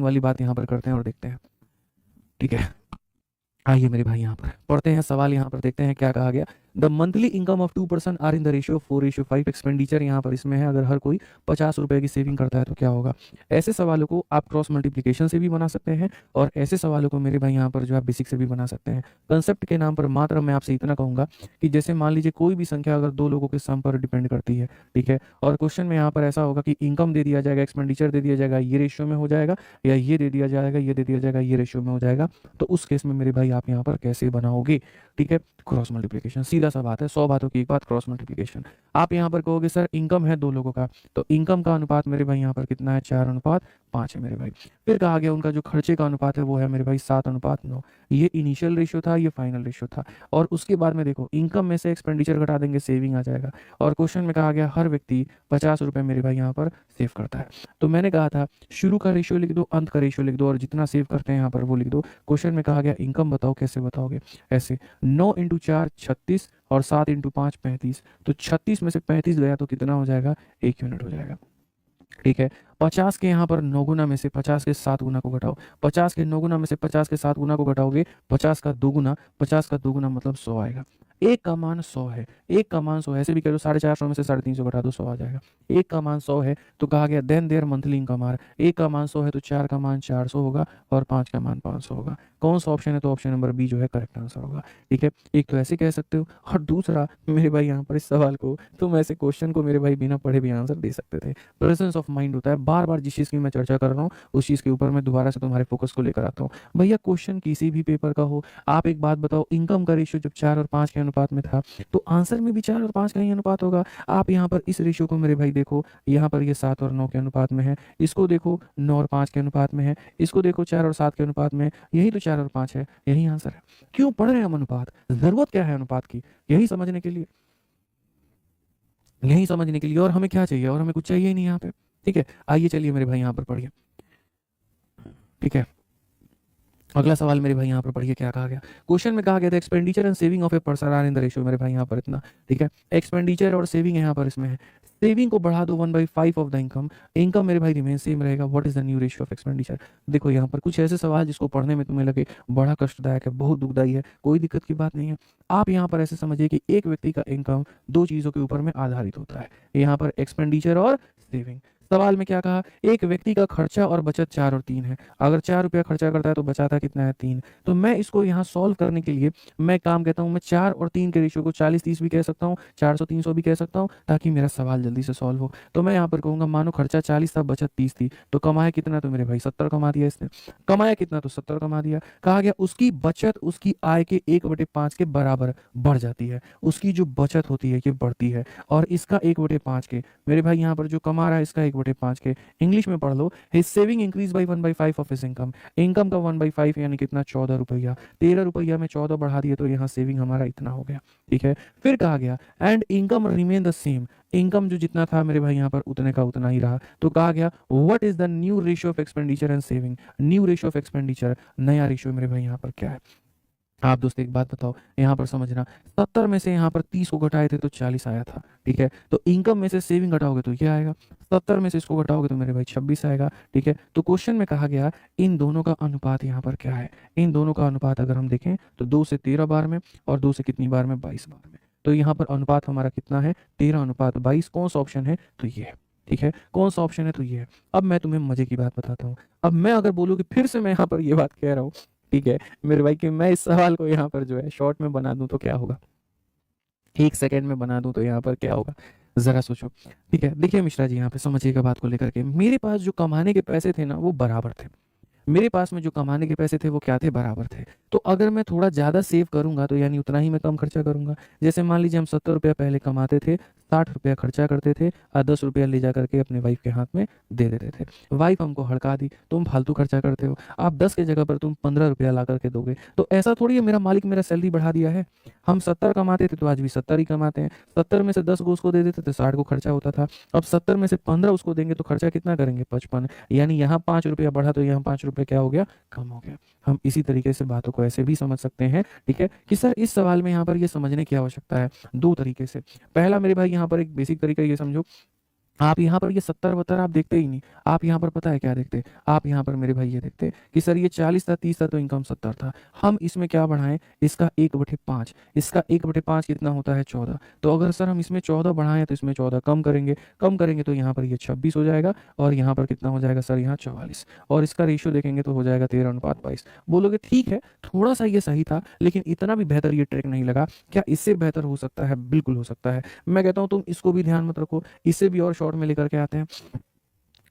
वाली बात यहाँ पर करते हैं और देखते हैं। ठीक है, आइए मेरे भाई यहाँ पर पढ़ते हैं सवाल, यहाँ पर देखते हैं क्या कहा गया। The monthly income of 2% are in the ratio 4:5। Expenditure यहाँ पर इसमें है, अगर हर कोई 50 रुपए की सेविंग करता है तो क्या होगा। ऐसे सवालों को आप क्रॉस मल्टीप्लीकेशन से भी बना सकते हैं और ऐसे सवालों को मेरे भाई यहाँ पर जो है बेसिक से भी बना सकते हैं। कंसेप्ट के नाम पर मात्र मैं आपसे इतना कहूंगा कि जैसे मान लीजिए कोई भी संख्या अगर दो लोगों के सम पर डिपेंड करती है, ठीक है, और क्वेश्चन में यहाँ पर ऐसा होगा कि इनकम दे दिया जाएगा, एक्सपेंडिचर दे दिया जाएगा, ये रेशियो में हो जाएगा, या ये दे दिया जाएगा, ये दे दिया जाएगा, ये रेशियो में हो जाएगा, तो उस केस में मेरे भाई आप यहाँ पर कैसे बनाओगे। ठीक है, क्रॉस मल्टीप्लिकेशन, सीधा सा बात है, 100 बातों की एक बात, क्रॉस मल्टीप्लिकेशन। आप यहाँ पर कहोगे सर इनकम है दो लोगों का, तो इनकम का अनुपात मेरे भाई यहाँ पर कितना है, 4:5 है मेरे भाई। फिर कहा गया उनका जो खर्चे का अनुपात है वो है मेरे भाई 7:9। ये इनिशियल रेशियो था, ये फाइनल रेशियो था। और उसके बाद में देखो इनकम में से एक्सपेंडिचर घटा देंगे, सेविंग आ जाएगा। और क्वेश्चन में कहा गया हर व्यक्ति 50 रुपए मेरे भाई यहाँ पर सेव करता है। तो मैंने कहा था शुरू का रेशियो लिख दो, अंत का रेशियो लिख दो, और जितना सेव करते हैं यहाँ पर वो लिख दो। क्वेश्चन में कहा गया इनकम बताओ, कैसे बताओगे, ऐसे 9 × 4 36 और 7 × 5 35। तो 36 में से 35 गया तो कितना हो जाएगा, 1 यूनिट हो जाएगा। ठीक है, 50 के यहाँ पर 9 गुना में से 50 के 7 गुना को घटाओ, 50 के 9 गुना में से 50 के 7 गुना को घटाओगे, 50 का 2 गुना, 50 का 2 गुना मतलब 100 आएगा। एक का मान 100 है, एक का मान 100 है, ऐसे भी कह लो 450 में से 350 घटा दो, 100 आ जाएगा। एक का मान 100 है तो कहा गया then their monthly income are. एक का मान 100 है तो 4 का मान 400 होगा और 5 का मान 500 होगा। कौन सा ऑप्शन है, तो ऑप्शन नंबर बी जो है करेक्ट आंसर होगा। ठीक है, एक तो ऐसे कह सकते हो, और दूसरा मेरे भाई यहाँ पर इस सवाल को तुम ऐसे क्वेश्चन को मेरे भाई बिना पढ़े भी आंसर दे सकते थे। प्रेजेंस ऑफ माइंड होता है, बार बार जिस चीज़ की मैं चर्चा कर रहा हूँ उस चीज़ के ऊपर मैं दोबारा से तुम्हारे फोकस को लेकर आता हूँ। भैया क्वेश्चन किसी भी पेपर का हो, आप एक बात बताओ, इनकम का रेशियो जब 4 और 5 के अनुपात में था तो आंसर में भी 4 और 5 का ही अनुपात होगा। आप यहाँ पर इस रेशियो को मेरे भाई देखो, यहाँ पर ये 7 और 9 के अनुपात में है, इसको देखो 9 और 5 के अनुपात में है, इसको देखो 4 और 7 के अनुपात में, यही तो 4 और 5 है, यही आंसर है। क्यों पढ़ रहे हैं हम अनुपात, जरूरत क्या है अनुपात की, यही समझने के लिए, यही समझने के लिए। और हमें क्या चाहिए, और हमें कुछ चाहिए ही नहीं यहाँ पे। ठीक है, आइए चलिए मेरे भाई यहाँ पर पढ़िए। ठीक है, अगला सवाल मेरे भाई यहाँ पर पढ़िए क्या कहा गया। क्वेश्चन में कहा गया था expenditure and saving of a person are in the ratio, मेरे भाई यहाँ पर इतना। ठीक है, एक्सपेंडिचर और सेविंग यहाँ पर इसमें है, सेविंग को बढ़ा दो 1/5 ऑफ द इनकम, इनकम मेरे भाई रिमेन सेम रहेगा। What is the new ratio of expenditure. देखो यहाँ पर कुछ ऐसे सवाल जिसको पढ़ने में तुम्हें लगे बड़ा कष्टदायक है, बहुत दुखदायी है, कोई दिक्कत की बात नहीं है। आप यहाँ पर ऐसे समझिए कि एक व्यक्ति का इनकम दो चीज़ों के ऊपर में आधारित होता है, यहाँ पर एक्सपेंडिचर और सेविंग। सवाल में क्या कहा, एक व्यक्ति का खर्चा और बचत 4 और 3 है। अगर 4 रुपया खर्चा करता है तो बचाता कितना है, 3। तो मैं इसको यहाँ सॉल्व करने के लिए मैं काम कहता हूँ, मैं 4 और 3 के रेशियो को 40-30 भी कह सकता हूँ, 400-300 भी कह सकता हूँ, ताकि मेरा सवाल जल्दी से सॉल्व हो। तो मैं यहाँ पर कहूँगा मानो खर्चा 40 था, बचत 30 थी, तो कमाया कितना, तो मेरे भाई 70 कमा दिया इसने। कमाया कितना, तो 70 कमा दिया। कहा गया उसकी बचत उसकी आय के 1/5 के बराबर बढ़ जाती है, उसकी जो बचत होती है ये बढ़ती है, और इसका 1/5 के, मेरे भाई यहाँ पर जो कमा रहा है इसका 1/5 के। इंग्लिश में पढ़ लो, his saving increase by 1/5 of his income. Income का 1/5 यानी कितना, 14 रुपया। 13 रुपया में 14 बढ़ा दिए तो यहाँ सेविंग हमारा इतना हो गया। ठीक है, फिर कहा गया and income remain the same, income जो जितना था मेरे भाई यहाँ पर उतने का उतना ही रहा। तो कहा गया what is the new ratio of expenditure and saving. New ratio of expenditure, नया रेशियो मेरे भाई यहाँ पर क्या है। आप दोस्त एक बात बताओ, यहाँ पर समझना, 70 में से यहाँ पर 30 को घटाए थे तो 40 आया था। ठीक है, तो इनकम में से सेविंग घटाओगे तो ये आएगा, 70 में से इसको घटाओगे तो मेरे भाई 26 आएगा। ठीक है, तो क्वेश्चन में कहा गया इन दोनों का अनुपात यहाँ पर क्या है। इन दोनों का अनुपात अगर हम देखें तो 2 से 13 बार में और 2 से कितनी बार में, 22 बार में। तो यहाँ पर अनुपात हमारा कितना है, 13:22। कौन सा ऑप्शन है, तो ये है। ठीक है, कौन सा ऑप्शन है, तो ये है। अब मैं तुम्हें मजे की बात बताता हूँ, अब मैं अगर बोलूँ कि फिर से मैं यहाँ पर ये बात कह रहा हूँ, ठीक है मेरे भाई, कि मैं इस सवाल को यहाँ पर जो है शॉर्ट में बना दूं तो क्या होगा, 1 सेकेंड में बना दूं तो यहाँ पर क्या होगा, जरा सोचो। ठीक है, देखिए मिश्रा जी यहाँ पे समझिएगा बात को लेकर के, मेरे पास जो कमाने के पैसे थे ना वो बराबर थे, मेरे पास में जो कमाने के पैसे थे वो क्या थे, बराबर थे। तो अगर मैं थोड़ा ज़्यादा सेव करूंगा तो यानी उतना ही मैं कम खर्चा करूंगा। जैसे मान लीजिए हम 70 रुपया पहले कमाते थे, 60 रुपया खर्चा करते थे और 10 रुपया ले जा करके अपने वाइफ के हाथ में दे देते थे। वाइफ हमको हड़का दी, तुम फालतू खर्चा करते हो, आप 10 की जगह पर तुम 15 रुपया ला करके दोगे, तो ऐसा थोड़ी है मेरा मालिक मेरा सैलरी बढ़ा दिया है। हम 70 कमाते थे तो आज भी 70 ही कमाते हैं, 70 में से 10 को उसको दे देते तो 60 को खर्चा होता था। अब 70 में से 15 उसको देंगे तो खर्चा कितना करेंगे, 55। यानी यहाँ 5 रुपया बढ़ा तो यहाँ 5 रुपये क्या हो गया, कम हो गया। हम इसी तरीके से बातों को ऐसे भी समझ सकते हैं। ठीक है, कि सर इस सवाल में यहाँ पर ये समझने की आवश्यकता है 2 तरीके से। पहला मेरे भाई यहाँ पर एक बेसिक तरीका ये समझो आप यहाँ पर ये 70-72 आप देखते ही नहीं। आप यहाँ पर पता है क्या देखते? आप यहाँ पर मेरे भाई ये देखते कि सर ये 40 था, 30 था, तो इनकम 70 था। हम इसमें क्या बढ़ाएँ? इसका 1/5, इसका 1/5 कितना होता है? 14। तो अगर सर हम इसमें 14 बढ़ाएँ तो इसमें 14 कम करेंगे तो यहाँ पर ये 26 हो जाएगा और यहाँ पर कितना हो जाएगा सर? यहाँ 44 और इसका रेशियो देखेंगे तो हो जाएगा 13:22। बोलोगे ठीक है, थोड़ा-सा ये सही था, लेकिन इतना भी बेहतर ये ट्रिक नहीं लगा। क्या इससे बेहतर हो सकता है? बिल्कुल हो सकता है। मैं कहता हूँ तुम इसको भी ध्यान मत रखो, इससे भी और शॉर्ट में लेकर के आते हैं।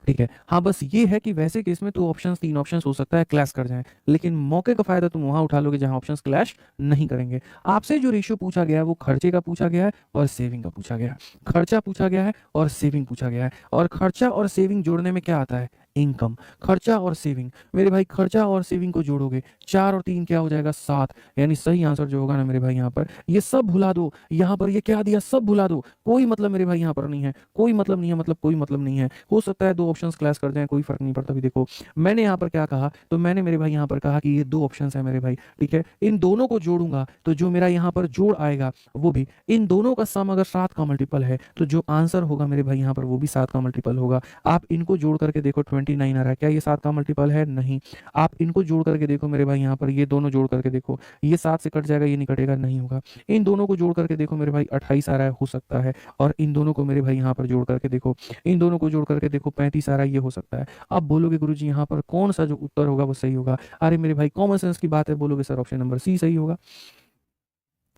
ठीक है, हाँ बस ये है कि वैसे केस में 3 ऑप्शंस हो सकता है क्लैश कर जाएं, लेकिन मौके का फायदा तुम वहां उठा लोगे जहां ऑप्शंस क्लैश नहीं करेंगे। आपसे जो रेशियो पूछा गया है वो खर्चे का पूछा गया है और सेविंग का पूछा गया है। खर्चा पूछा गया है और सेविंग पूछा गया है, और खर्चा और सेविंग जोड़ने में क्या आता है? इनकम। खर्चा और सेविंग, मेरे भाई खर्चा और सेविंग को जोड़ोगे 4 और 3 क्या हो जाएगा? 7। यानी सही आंसर जो होगा ना मेरे भाई यहाँ पर, ये सब भुला दो, यहाँ पर ये क्या दिया सब भुला दो, कोई मतलब मेरे भाई यहाँ पर नहीं है, कोई मतलब नहीं है, मतलब कोई मतलब नहीं है। हो सकता है 2 ऑप्शंस क्लैश कर जाएं, कोई फर्क नहीं पड़ता। भी देखो मैंने यहाँ पर क्या कहा, तो मैंने मेरे भाई यहाँ पर कहा कि ये 2 ऑप्शंस है मेरे भाई, ठीक है, इन दोनों को जोड़ूंगा तो जो मेरा यहाँ पर जोड़ आएगा वो भी इन दोनों का सम अगर 7 का मल्टीपल है तो जो आंसर होगा मेरे भाई यहाँ पर वो भी 7 का मल्टीपल होगा। आप इनको जोड़ करके देखो 29 आ रहा है, क्या ये 7 का मल्टीपल है? नहीं। आप इनको जोड़ करके देखो मेरे भाई यहाँ पर, ये दोनों जोड़ करके देखो, ये 7 से कट जाएगा, ये नहीं कटेगा, नहीं होगा। इन दोनों को जोड़ करके देखो मेरे भाई 28 आ रहा है, हो सकता है। और इन दोनों को मेरे भाई यहाँ पर जोड़ करके देखो, इन दोनों को जोड़ करके देखो 35 आ रहा है, ये हो सकता है। अब बोलोगे गुरुजी यहाँ पर कौन सा जो उत्तर होगा वो सही होगा? अरे मेरे भाई कॉमन सेंस की बात है, बोलोगे सर ऑप्शन नंबर सी सही होगा।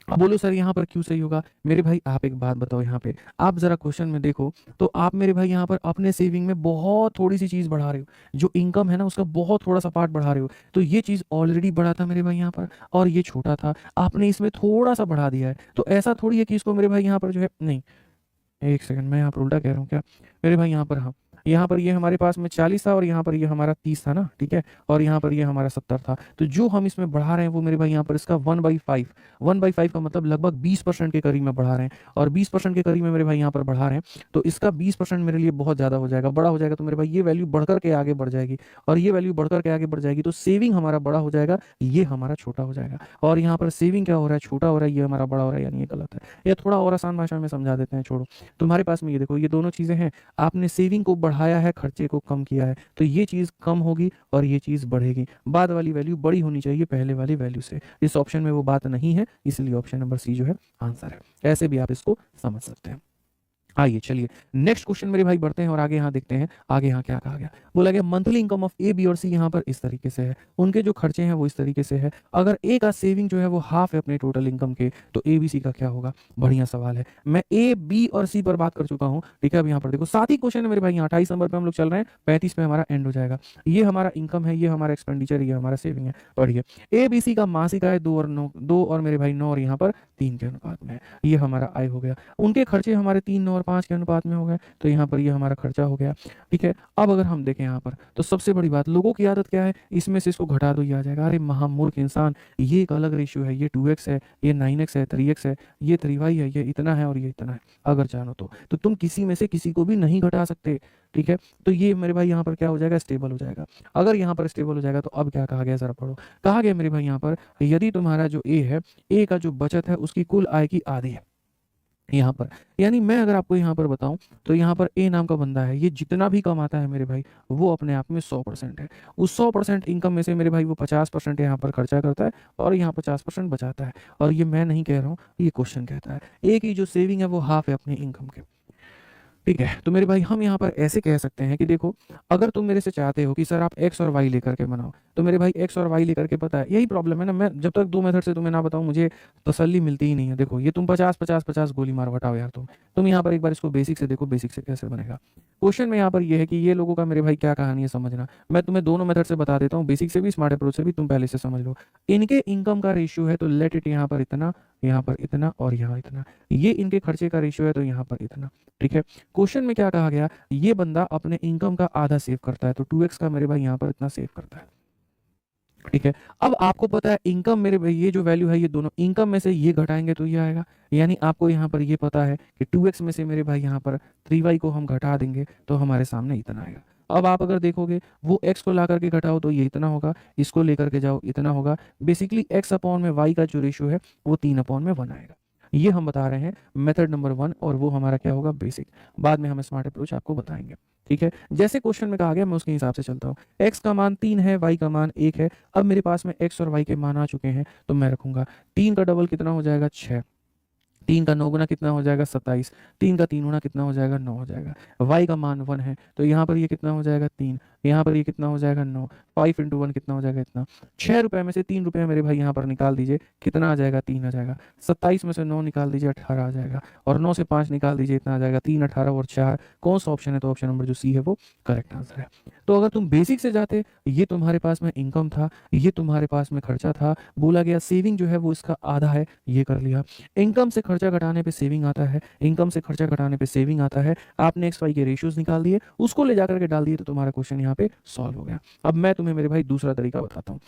अब बोलो सर यहाँ पर क्यों सही होगा? मेरे भाई आप एक बात बताओ, यहाँ पे आप जरा क्वेश्चन में देखो तो आप मेरे भाई यहाँ पर अपने सेविंग में बहुत थोड़ी सी चीज बढ़ा रहे हो, जो इनकम है ना उसका बहुत थोड़ा सा पार्ट बढ़ा रहे हो। तो ये चीज ऑलरेडी बड़ा था मेरे भाई यहाँ पर, और ये छोटा था, आपने इसमें थोड़ा सा बढ़ा दिया है। तो ऐसा थोड़ी है कि इसको मेरे भाई यहाँ पर जो है, नहीं, एक सेकंड, मैं यहाँ पर उल्टा कह रहा हूँ क्या मेरे भाई? यहाँ पर हाँ, यहाँ पर ये हमारे पास में 40 था और यहाँ पर ये हमारा 30 था ना, ठीक है, और यहाँ पर ये हमारा 70 था। तो जो हम इसमें बढ़ा रहे हैं वो मेरे भाई यहाँ पर इसका 1/5, 1/5 का मतलब लगभग 20% के करीब में बढ़ा रहे हैं, और 20% के करीब में मेरे भाई यहाँ पर बढ़ा रहे हैं। तो इसका 20% मेरे लिए बहुत ज़्यादा हो जाएगा, बड़ा हो जाएगा। तो मेरे भाई ये वैल्यू बढ़कर के आगे बढ़ जाएगी, और ये वैल्यू बढ़कर के आगे बढ़ जाएगी, तो सेविंग हमारा बड़ा हो जाएगा, ये हमारा छोटा हो जाएगा। और यहाँ पर सेविंग क्या हो रहा है? छोटा हो रहा है, ये हमारा बड़ा हो रहा है, यानी ये गलत है। या थोड़ा और आसान भाषा में समझा देते हैं, छोड़ो। तुम्हारे पास में ये देखो, ये दोनों चीज़ें हैं, आपने सेविंग को बढ़ाया है, खर्चे को कम किया है, तो ये चीज़ कम होगी और ये चीज़ बढ़ेगी। बाद वाली वैल्यू बड़ी होनी चाहिए पहले वाली वैल्यू से। इस ऑप्शन में वो बात नहीं है, इसलिए ऑप्शन नंबर सी जो है आंसर है। ऐसे भी आप इसको समझ सकते हैं। आइए चलिए नेक्स्ट क्वेश्चन मेरे भाई बढ़ते हैं और आगे यहाँ देखते हैं। आगे यहाँ क्या कहा गया? बोला गया monthly income of a, b और सी यहाँ पर इस तरीके से है, उनके जो खर्चे हैं वो इस तरीके से है। अगर ए का सेविंग जो है वो हाफ है अपने टोटल इनकम के, तो ए बी सी का क्या होगा? बढ़िया सवाल है। मैं ए बी और सी पर बात कर चुका हूँ, ठीक है। अब यहाँ पर देखो 7 ही क्वेश्चन है मेरे भाई, यहाँ 28 नंबर पर हम लोग चल रहे हैं, 35 पे हमारा एंड हो जाएगा। ये हमारा इनकम है, ये हमारा एक्सपेंडिचर, ये हमारा सेविंग है। पढ़िए, ए बी सी का मासिक आय 2 और 9, 2 और मेरे भाई 9 और यहाँ पर 3 के अनुपात में है। ये हमारा आय हो गया। उनके खर्चे हमारे 3, 9 और 5 के अनुपात में हो गए, तो यहाँ पर ये हमारा खर्चा हो गया, ठीक है। अब अगर हम देखें यहाँ पर, तो सबसे बड़ी बात, लोगों की आदत क्या है? इसमें से इसको घटा दो, ये आ जाएगा। अरे महामूर्ख इंसान, ये एक अलग रेशियो है, ये 2x है, ये 9x है, 3x है, ये 3y है, ये इतना है और ये इतना है। अगर चाहो तो तुम किसी में से किसी को भी नहीं घटा सकते, ठीक है। तो ये मेरे भाई यहाँ पर क्या हो जाएगा? स्टेबल हो जाएगा। अगर यहाँ पर स्टेबल हो जाएगा तो अब क्या कहा गया जरा पढ़ो। कहा गया मेरे भाई यहाँ पर, यदि तुम्हारा जो ए है, ए का जो बचत है उसकी कुल आय की आधी है यहाँ पर। यानी मैं अगर आपको यहाँ पर बताऊं तो यहाँ पर ए नाम का बंदा है, ये जितना भी कमाता है मेरे भाई वो अपने आप में 100% है। उस 100% इनकम में से मेरे भाई वो 50% यहाँ पर खर्चा करता है और यहाँ 50% बचाता है। और ये मैं नहीं कह रहा हूँ, ये क्वेश्चन कहता है। ए की जो सेविंग है वो हाफ है अपने इनकम के, ठीक है। तो मेरे भाई हम यहाँ पर ऐसे कह सकते हैं कि देखो, अगर तुम मेरे से चाहते हो कि सर आप एक्स और वाई लेकर के बनाओ, तो मेरे भाई एक्स और वाई लेकर के, पता है यही प्रॉब्लम है ना, मैं जब तक 2 मेथड से तुम्हें ना बताऊं मुझे तसल्ली मिलती ही नहीं है। देखो ये तुम 50-50-50 गोली मार हटाओ यार, तुम यहाँ पर एक बार इसको बेसिक से देखो, बेसिक से कैसे बनेगा। क्वेश्चन में यहाँ पर ये है कि ये लोगों का मेरे भाई क्या कहानी है समझना। मैं तुम्हें दोनों मेथड से बता देता हूँ, बेसिक से भी स्मार्ट अप्रोच से भी, तुम पहले से समझ लो। इनके इनकम का रेशियो है, तो लेट इट यहाँ पर इतना, यहाँ पर इतना और यहाँ इतना। ये इनके खर्चे का रेशियो है, तो यहाँ पर इतना, ठीक है। क्वेश्चन में क्या कहा गया? ये बंदा अपने इनकम का आधा सेव करता है, तो 2x का मेरे भाई यहाँ पर इतना सेव करता है, ठीक है। अब आपको पता है इनकम, मेरे भाई ये जो वैल्यू है, ये दोनों इनकम में से ये घटाएंगे तो ये आएगा। यानी आपको यहाँ पर ये पता है कि 2x में से मेरे भाई यहाँ पर 3y को हम घटा देंगे तो हमारे सामने इतना आएगा। अब आप अगर देखोगे वो x को ला करके घटाओ तो ये इतना होगा, इसको लेकर के जाओ इतना होगा। बेसिकली x अपॉन में y का जो रेशियो है वो 3/1 आएगा। ये हम बता रहे हैं मेथड नंबर 1 और वो हमारा क्या होगा बेसिक। बाद में हम स्मार्ट अप्रोच आपको बताएंगे। ठीक है, जैसे क्वेश्चन में कहा गया मैं उसके हिसाब से चलता हूँ। x का मान 3 है, y का मान 1 है। अब मेरे पास में x और y के मान आ चुके हैं तो मैं रखूंगा 3 का डबल कितना हो जाएगा 6, 3 का 9 गुना कितना हो जाएगा 27, 3 का 3 गुना कितना हो जाएगा 9 हो जाएगा। y का मान 1 है तो यहाँ पर ये कितना हो जाएगा 3, यहाँ पर ये कितना हो जाएगा 9, 5 इंटू 1 कितना हो जाएगा इतना। 6 रुपए में से 3 रुपए मेरे भाई यहाँ पर निकाल दीजिए, कितना आ जाएगा 3 आ जाएगा। 27 में से 9 निकाल दीजिए 18 आ जाएगा, और 9 से 5 निकाल दीजिए इतना आ जाएगा 3, 18 और 4 कौन सा ऑप्शन है, तो ऑप्शन नंबर जो सी है वो करेक्ट आंसर है। तो अगर तुम बेसिक से जाते, ये तुम्हारे पास में इनकम था, ये तुम्हारे पास में खर्चा था, बोला गया सेविंग जो है वो इसका आधा है, ये कर लिया। इनकम से खर्चा घटाने पे सेविंग आता है, इनकम से खर्चा घटाने पे सेविंग आता है, आपने एक्स वाई के रेशियोज निकाल दिए, उसको ले जाकर के डाल दिए तो तुम्हारा क्वेश्चन यहाँ पे सॉल्व हो गया। अब मैं तुम्हें मेरे भाई दूसरा तरीका बताता हूँ।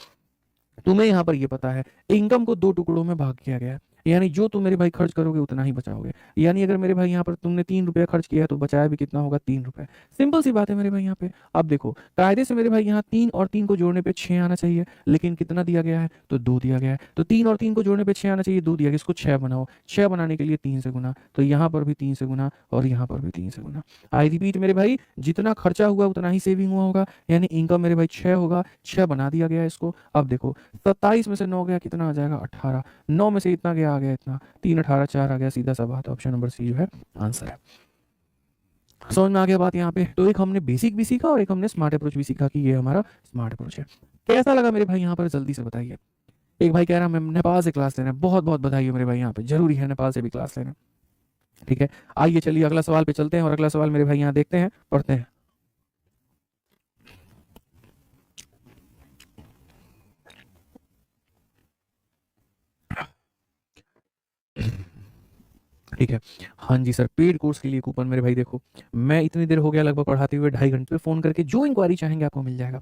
तुम्हें यहाँ पर ये पता है इनकम को 2 टुकड़ों में भाग किया गया है, यानी जो तुम मेरे भाई खर्च करोगे उतना ही बचाओगे। यानी अगर मेरे भाई यहाँ पर तुमने 3 रुपया खर्च किया तो बचाया भी कितना होगा 3 रुपए। सिंपल सी बात है मेरे भाई यहाँ पे। अब देखो कायदे से मेरे भाई यहाँ 3 और 3 को जोड़ने पे 6 आना चाहिए, लेकिन कितना दिया गया है तो 2 दिया गया है। तो 3 और 3 को जोड़ने पे 6 आना चाहिए, 2 दिया गया, इसको 6 बनाओ। 6 बनाने के लिए 3 से गुना, तो यहाँ पर भी 3 से गुना और यहाँ पर भी 3 से गुना। आई रिपीट मेरे भाई, जितना खर्चा हुआ उतना ही सेविंग हुआ होगा, यानी इनकम मेरे भाई 6 होगा, 6 बना दिया गया है इसको। अब देखो 27 में से 9 गया कितना आ जाएगा 18, 9 में से इतना गया आ गया इतना, 3 18 4 आ गया, सीधा सा बात, ऑप्शन नंबर सी जो है आंसर है। समझ में आ गया बात यहाँ पे। तो एक हमने बेसिक भी सीखा और एक हमने स्मार्ट अप्रोच भी सीखा कि ये हमारा स्मार्ट अप्रोच है। कैसा लगा मेरे भाई यहाँ पर जल्दी से बताइए। एक भाई कह रहा है मैं नेपाल से क्लास लेना है, बहुत बहुत बधाई हो मेरे भाई, यहाँ पे जरूरी है नेपाल से भी क्लास लेना। ठीक है, आइए चलिए अगला सवाल पे चलते हैं, और अगला सवाल मेरे भाई यहाँ देखते हैं, पढ़ते हैं। ठीक है, हाँ जी सर, पेड कोर्स के लिए कूपन मेरे भाई देखो, मैं इतनी देर हो गया लगभग पढ़ाते हुए, 2.5 घंटे पे फोन करके जो इंक्वायरी चाहेंगे आपको मिल जाएगा।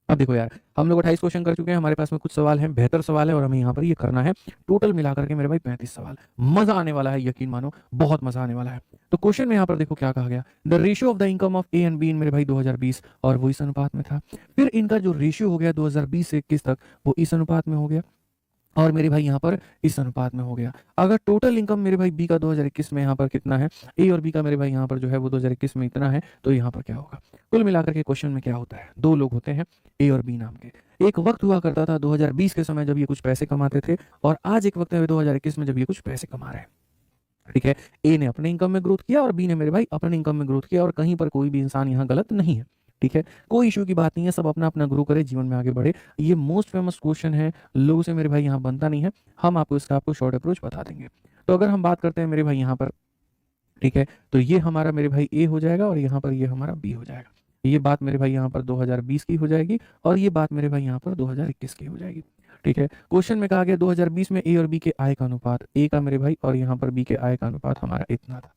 अब देखो यार, हम लोग 28 क्वेश्चन कर चुके हैं, हमारे पास में कुछ सवाल हैं, बेहतर सवाल है, और हमें यहाँ पर ये करना है टोटल मिलाकर के मेरे भाई 35 सवाल। मजा आने वाला है, यकीन मानो बहुत मजा आने वाला है। तो क्वेश्चन में यहाँ पर देखो क्या कहा गया, the ratio of the income of A and be in मेरे भाई 2020, और वो इस अनुपात में था। फिर इनका जो रेशियो हो गया 2020 से 21 तक, वो इस अनुपात में हो गया, और मेरे भाई यहाँ पर इस अनुपात में हो गया। अगर टोटल इनकम मेरे भाई बी का 2021 में यहाँ पर कितना है, ए और बी का मेरे भाई यहाँ पर जो है वो 2021 में इतना है, तो यहाँ पर क्या होगा। कुल मिलाकर के क्वेश्चन में क्या होता है, 2 लोग होते हैं ए और बी नाम के। एक वक्त हुआ करता था 2020 के समय जब ये कुछ पैसे कमाते थे, और आज एक वक्त है 2021 में जब ये कुछ पैसे कमा रहे हैं। ठीक है, ए ने अपने इनकम में ग्रोथ किया और बी ने मेरे भाई अपने इनकम में ग्रोथ किया, और कहीं पर कोई भी इंसान यहाँ गलत नहीं है। ठीक है, कोई इशू की बात नहीं है, सब अपना अपना ग्रो करे, जीवन में आगे बढ़े। ये मोस्ट फेमस क्वेश्चन है, लोगों से मेरे भाई यहाँ बनता नहीं है, हम आपको इसका आपको शॉर्ट अप्रोच बता देंगे। तो अगर हम बात करते हैं मेरे भाई यहाँ पर, ठीक है, तो ये हमारा मेरे भाई ए हो जाएगा, और यहाँ पर ये हमारा बी हो जाएगा। ये बात मेरे भाई यहाँ पर 2020 की हो जाएगी, और ये बात मेरे भाई यहाँ पर 2021 की हो जाएगी। ठीक है, क्वेश्चन में कहा गया 2020 में ए और बी के आय का अनुपात, ए का मेरे भाई और यहाँ पर बी के आय का अनुपात हमारा इतना था।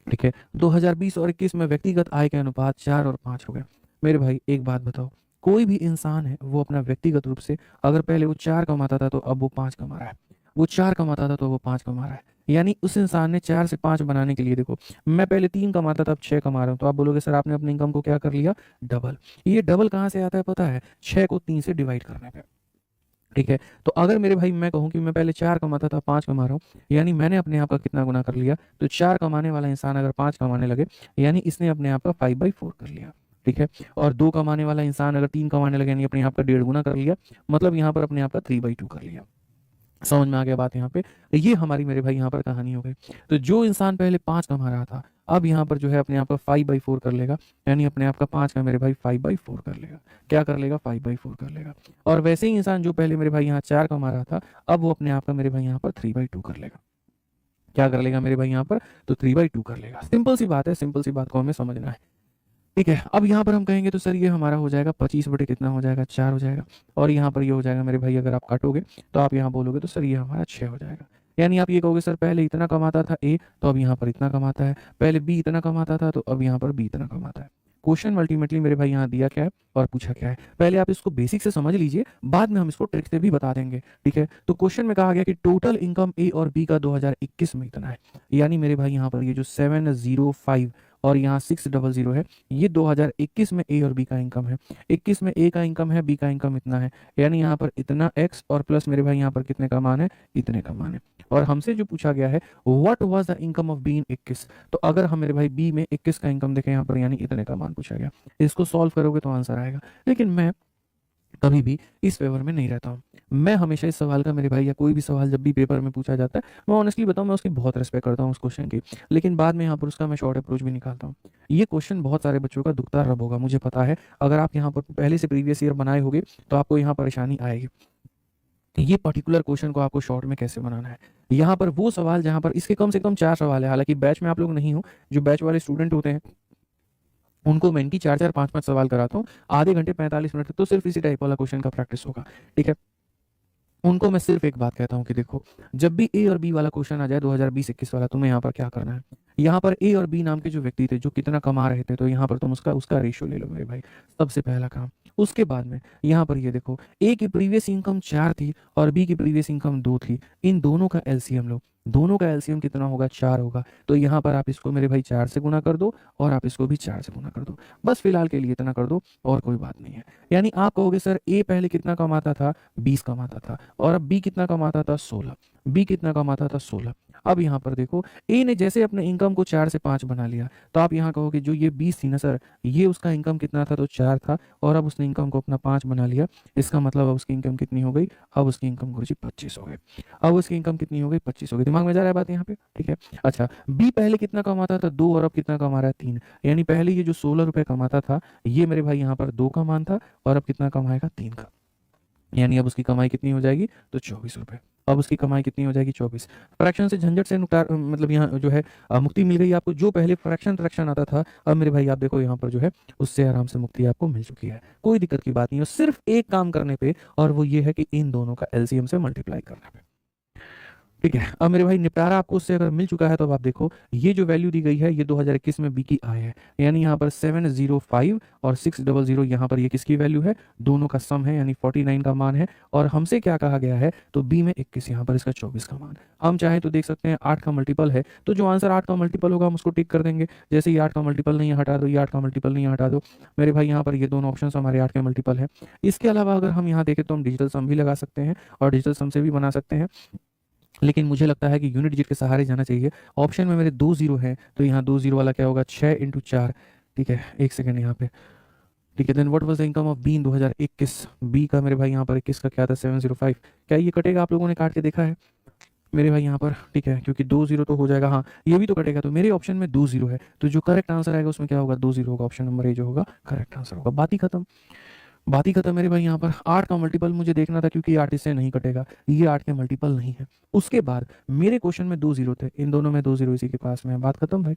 ठीक है, 2020 और 21 में व्यक्तिगत आय के अनुपात 4 और 5 हो गए। मेरे भाई एक बात बताओ, कोई भी इंसान है वो अपना व्यक्तिगत रूप से, अगर पहले वो 4 कमाता था तो अब वो 5 कमा रहा है, वो 4 कमाता था तो वो 5 कमा रहा है, यानी उस इंसान ने 4 से 5 बनाने के लिए, देखो मैं पहले 3 कमाता था अब 6 कमा रहा हूँ, तो आप बोलोगे सर आपने अपनी इनकम को क्या कर लिया, डबल। ये डबल कहाँ से आता है पता है, 6 को 3 से डिवाइड करने पे। ठीक है, तो अगर मेरे भाई मैं कहूँ कि मैं पहले 4 कमाता था 5 कमा रहा हूँ, यानी मैंने अपने आप का कितना गुना कर लिया, तो 4 कमाने वाला इंसान अगर 5 कमाने लगे, यानी इसने अपने आप का 5/4 कर लिया। ठीक है, और 2 कमाने वाला इंसान अगर 3 कमाने लगे, यानी अपने आप का 1.5 गुना कर लिया, मतलब यहाँ पर अपने आप का 3/2 कर लिया। समझ में आ गया बात यहाँ पे। ये हमारी मेरे भाई यहाँ पर कहानी हो गई। तो जो इंसान पहले 5 कमा रहा था, अब यहाँ पर जो है अपने आप का 5/4 कर लेगा, यानी अपने आप का 5 का मेरे भाई 5/4 कर लेगा। क्या कर लेगा, 5/4 कर लेगा। और वैसे ही इंसान जो पहले मेरे भाई यहाँ 4 कमा रहा था, अब वो अपने आप का मेरे भाई यहाँ पर 3/2 कर लेगा। क्या कर लेगा मेरे भाई यहाँ पर, तो 3/2 कर लेगा। सिंपल सी बात है, सिंपल सी बात को हमें समझना है। ठीक है, अब यहाँ पर हम कहेंगे तो सर ये हमारा हो जाएगा 25 बटे कितना हो जाएगा, 4 हो जाएगा, और यहाँ पर ये हो जाएगा मेरे भाई, अगर आप काटोगे तो आप यहाँ बोलोगे तो सर ये हमारा 6 हो जाएगा। यानी आप ये कहोगे सर पहले इतना कमाता था ए, तो अब यहाँ पर इतना कमाता है, पहले बी इतना कमाता था तो अब यहाँ पर बी इतना कमाता है। क्वेश्चन अल्टीमेटली मेरे भाई यहाँ दिया क्या है और पूछा क्या है, पहले आप इसको बेसिक से समझ लीजिए, बाद में हम इसको ट्रिक से भी बता देंगे। ठीक है, तो क्वेश्चन में कहा गया कि टोटल इनकम ए और बी का 2021 में इतना है, यानी मेरे भाई यहाँ पर ये जो 705 और यहाँ 600 है। ये 2021 में ए और बी का इनकम है। 21 में ए का इनकम है, बी का इनकम इतना है, यानी यहाँ पर इतना एक्स और प्लस मेरे भाई यहाँ पर कितने का मान है, इतने का मान है। और हमसे जो पूछा गया है what was the income of B इन 21, तो अगर हम मेरे भाई बी में 21 का इनकम देखें यहाँ पर, यानी इतने का मान पूछा गया, इसको सॉल्व करोगे तो आंसर आएगा। लेकिन मैं कभी भी इस फेवर में नहीं रहता हूँ। मैं हमेशा इस सवाल का मेरे भाई, या कोई भी सवाल जब भी पेपर में पूछा जाता है, मैं ऑनेस्टली बताऊँ, मैं उसकी बहुत रिस्पेक्ट करता हूँ उस क्वेश्चन की, लेकिन बाद में यहाँ पर उसका मैं शॉर्ट अप्रोच भी निकालता हूँ। ये क्वेश्चन बहुत सारे बच्चों का दुखता रब होगा, मुझे पता है। अगर आप यहाँ पर पहले से प्रीवियस ईयर बनाए होगे तो आपको यहाँ परेशानी आएगी कि ये पर्टिकुलर क्वेश्चन को आपको शॉर्ट में कैसे बनाना है। यहाँ पर वो सवाल जहाँ पर इसके कम से कम 4 सवाल है, हालांकि बैच में आप लोग नहीं हो, जो बैच वाले स्टूडेंट होते हैं उनको मैं इनकी 4-4 5-5 सवाल कराता हूँ, आधे घंटे 45 मिनट तक तो सिर्फ इसी टाइप वाला क्वेश्चन का प्रैक्टिस होगा, ठीक है। उनको मैं सिर्फ एक बात कहता हूँ कि देखो, जब भी ए और बी वाला क्वेश्चन आ जाए 2020-21 वाला, तुम्हें यहाँ पर क्या करना है, यहाँ पर ए और बी नाम के जो व्यक्ति थे जो कितना कमा रहे थे, तो यहाँ पर तुम उसका उसका रेशियो ले लो मेरे भाई, सबसे पहला काम। उसके बाद में यहाँ पर ये देखो, ए की प्रीवियस इनकम 4 थी और बी की प्रीवियस इनकम 2 थी, इन दोनों का एलसीएम लो। दोनों का एलसीएम कितना होगा, 4 होगा। तो यहाँ पर आप इसको मेरे भाई 4 से गुना कर दो और आप इसको भी 4 से गुना कर दो, बस फिलहाल के लिए इतना कर दो और कोई बात नहीं है। यानी आप कहोगे सर ए पहले कितना कमाता था, 20 कमाता था, और अब बी कितना कमाता था, 16। बी कितना कमाता था, 16। अब यहाँ पर देखो, ए ने जैसे अपने इनकम को 4 से 5 बना लिया, तो आप यहाँ कहोगे जो ये 20 थी ना सर, ये उसका इनकम कितना था, तो 4 था, और अब उसने इनकम को अपना 5 बना लिया। इसका मतलब अब उसकी इनकम कितनी हो गई, अब उसकी इनकम गुरुजी 25 हो गई। अब उसकी इनकम कितनी हो गई, 25 हो गई। दिमाग में जा रहा है बात यहाँ पे, ठीक है। अच्छा, बी पहले कितना कमाता था, 2, और अब कितना कमा रहा है, 3। यानी पहले ये जो 16 रुपए कमाता था, ये मेरे भाई यहाँ पर 2 का मान था, और अब कितना कमाएगा, 3 का। यानी अब उसकी कमाई कितनी हो जाएगी, तो 24 रुपए। अब उसकी कमाई कितनी हो जाएगी, 24। फ्रैक्शन से झंझट से मतलब यहाँ जो है मुक्ति मिल गई आपको। जो पहले फ्रैक्शन आता था, अब मेरे भाई आप देखो यहाँ पर जो है उससे आराम से मुक्ति आपको मिल चुकी है। कोई दिक्कत की बात नहीं है, सिर्फ एक काम करने पे, और वो ये है कि इन दोनों का एलसीएम से मल्टीप्लाई करने पे, ठीक है। अब मेरे भाई निपटारा आपको उससे अगर मिल चुका है, तो अब आप देखो ये जो वैल्यू दी गई है ये 2021 में बी की आय है, यानी यहाँ पर 705 और 600, यहाँ पर ये किसकी वैल्यू है, दोनों का सम है, यानी 49 का मान है। और हमसे क्या कहा गया है, तो बी में 21, यहाँ पर इसका 24 का मान। हम चाहें तो देख सकते हैं 8 का मल्टीपल है, तो जो आंसर 8 का मल्टीपल होगा हम उसको टिक कर देंगे। जैसे ये 8 का मल्टीपल नहीं है, हटा दो, ये 8 का मल्टीपल नहीं है, हटा दो। मेरे भाई यहाँ पर ये दोनों ऑप्शन हमारे 8 के मल्टीपल है। इसके अलावा अगर हम यहाँ देखें तो हम डिजिटल सम भी लगा सकते हैं और डिजिटल सम से भी बना सकते हैं, लेकिन मुझे लगता है कि यूनिट डिजिट के सहारे जाना चाहिए। ऑप्शन में मेरे 2 जीरो हैं, तो यहाँ 2 जीरो वाला क्या होगा, 6 × 4, ठीक है। एक सेकंड यहाँ पे, ठीक है। Then what was the income of B in 2021, B का मेरे भाई यहाँ पर 21 का क्या था, 705। क्या ये कटेगा, आप लोगों ने काट के देखा है मेरे भाई यहाँ पर, ठीक है, क्योंकि 2 जीरो तो हो जाएगा, हाँ ये भी तो कटेगा। तो मेरे ऑप्शन में 2 जीरो है, तो जो करेक्ट आंसर आएगा उसमें क्या होगा, 2 जीरो होगा। ऑप्शन नंबर ए जो होगा करेक्ट आंसर होगा। बात ही खत्म, बात ही खत्म मेरे भाई। यहाँ पर 8 का मल्टीपल मुझे देखना था, क्योंकि 8 इससे नहीं कटेगा, ये 8 के मल्टीपल नहीं है। उसके बाद मेरे क्वेश्चन में 2 जीरो थे, इन दोनों में 2 जीरो इसी के पास में है, बात खत्म भाई।